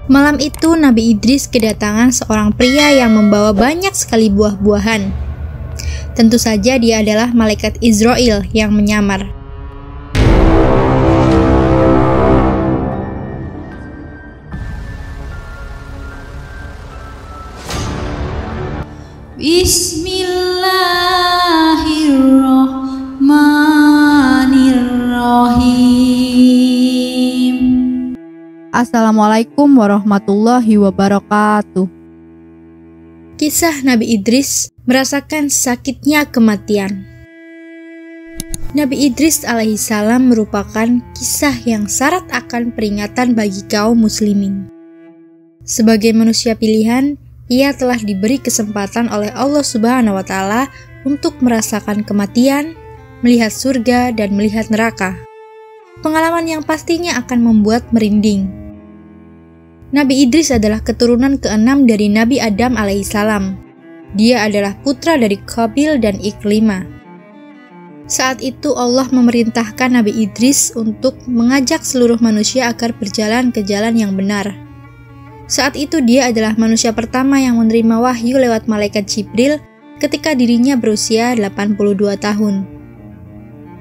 Malam itu Nabi Idris kedatangan seorang pria yang membawa banyak sekali buah-buahan. Tentu saja dia adalah malaikat Israil yang menyamar. Bismillahirrahmanirrahim. Assalamualaikum warahmatullahi wabarakatuh. Kisah Nabi Idris merasakan sakitnya kematian. Nabi Idris alaihissalam merupakan kisah yang syarat akan peringatan bagi kaum muslimin. Sebagai manusia pilihan, ia telah diberi kesempatan oleh Allah Subhanahu wa Ta'ala untuk merasakan kematian, melihat surga, dan melihat neraka. Pengalaman yang pastinya akan membuat merinding. Nabi Idris adalah keturunan ke-6 dari Nabi Adam alaihissalam. Dia adalah putra dari Qabil dan Iklimah. Saat itu Allah memerintahkan Nabi Idris untuk mengajak seluruh manusia agar berjalan ke jalan yang benar. Saat itu dia adalah manusia pertama yang menerima wahyu lewat malaikat Jibril ketika dirinya berusia 82 tahun.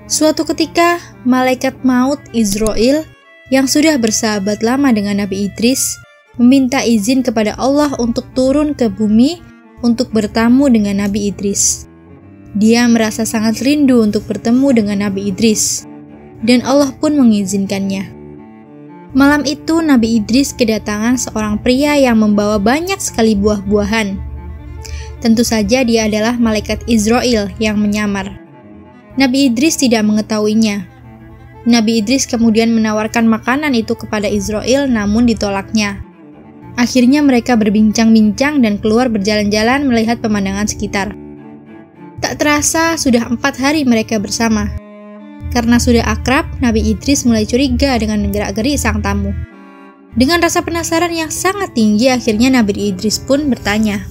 Suatu ketika, malaikat maut Israil yang sudah bersahabat lama dengan Nabi Idris meminta izin kepada Allah untuk turun ke bumi untuk bertamu dengan Nabi Idris. Dia merasa sangat rindu untuk bertemu dengan Nabi Idris, dan Allah pun mengizinkannya. Malam itu Nabi Idris kedatangan seorang pria yang membawa banyak sekali buah-buahan. Tentu saja dia adalah malaikat Israil yang menyamar. Nabi Idris tidak mengetahuinya. Nabi Idris kemudian menawarkan makanan itu kepada Israil, namun ditolaknya. Akhirnya mereka berbincang-bincang dan keluar berjalan-jalan melihat pemandangan sekitar. Tak terasa sudah 4 hari mereka bersama. Karena sudah akrab, Nabi Idris mulai curiga dengan gerak-gerik sang tamu. Dengan rasa penasaran yang sangat tinggi, akhirnya Nabi Idris pun bertanya,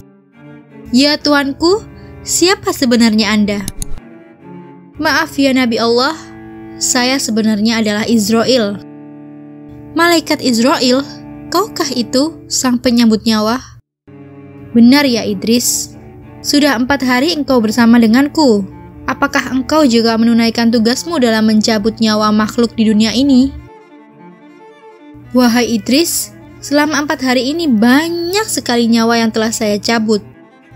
"Ya tuanku, siapa sebenarnya Anda?" "Maaf ya Nabi Allah, saya sebenarnya adalah Israil." "Malaikat Israil? Kaukah itu sang penyambut nyawa?" "Benar ya Idris, sudah 4 hari engkau bersama denganku. Apakah engkau juga menunaikan tugasmu dalam mencabut nyawa makhluk di dunia ini?" "Wahai Idris, selama 4 hari ini banyak sekali nyawa yang telah saya cabut.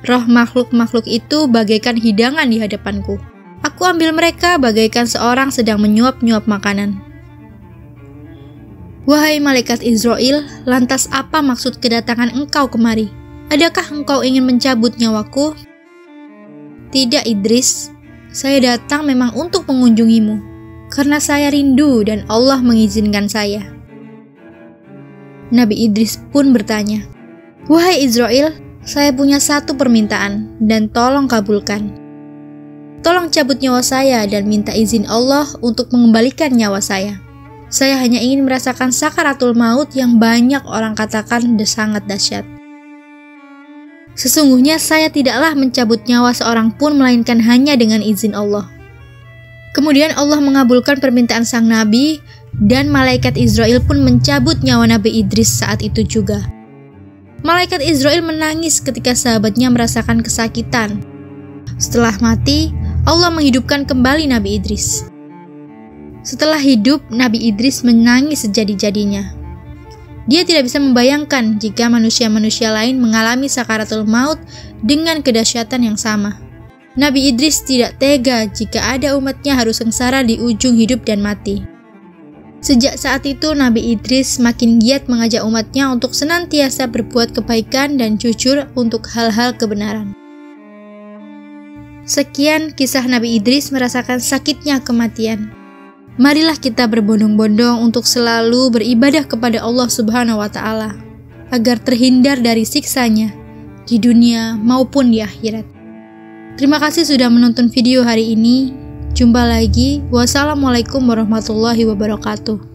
Roh makhluk-makhluk itu bagaikan hidangan di hadapanku. Aku ambil mereka bagaikan seorang sedang menyuap-nyuap makanan." "Wahai malaikat Israil, lantas apa maksud kedatangan engkau kemari? Adakah engkau ingin mencabut nyawaku?" "Tidak Idris, saya datang memang untuk mengunjungimu, karena saya rindu dan Allah mengizinkan saya." Nabi Idris pun bertanya, "Wahai Israil, saya punya satu permintaan dan tolong kabulkan. Tolong cabut nyawa saya dan minta izin Allah untuk mengembalikan nyawa saya. Saya hanya ingin merasakan sakaratul maut yang banyak orang katakan sangat dahsyat. Sesungguhnya saya tidaklah mencabut nyawa seorang pun melainkan hanya dengan izin Allah." Kemudian Allah mengabulkan permintaan sang Nabi dan malaikat Israil pun mencabut nyawa Nabi Idris saat itu juga. Malaikat Israil menangis ketika sahabatnya merasakan kesakitan. Setelah mati, Allah menghidupkan kembali Nabi Idris. Setelah hidup, Nabi Idris menangis sejadi-jadinya. Dia tidak bisa membayangkan jika manusia-manusia lain mengalami sakaratul maut dengan kedahsyatan yang sama. Nabi Idris tidak tega jika ada umatnya harus sengsara di ujung hidup dan mati. Sejak saat itu, Nabi Idris makin giat mengajak umatnya untuk senantiasa berbuat kebaikan dan jujur untuk hal-hal kebenaran. Sekian kisah Nabi Idris merasakan sakitnya kematian. Marilah kita berbondong-bondong untuk selalu beribadah kepada Allah Subhanahu wa Ta'ala agar terhindar dari siksanya di dunia maupun di akhirat. Terima kasih sudah menonton video hari ini. Jumpa lagi. Wassalamualaikum warahmatullahi wabarakatuh.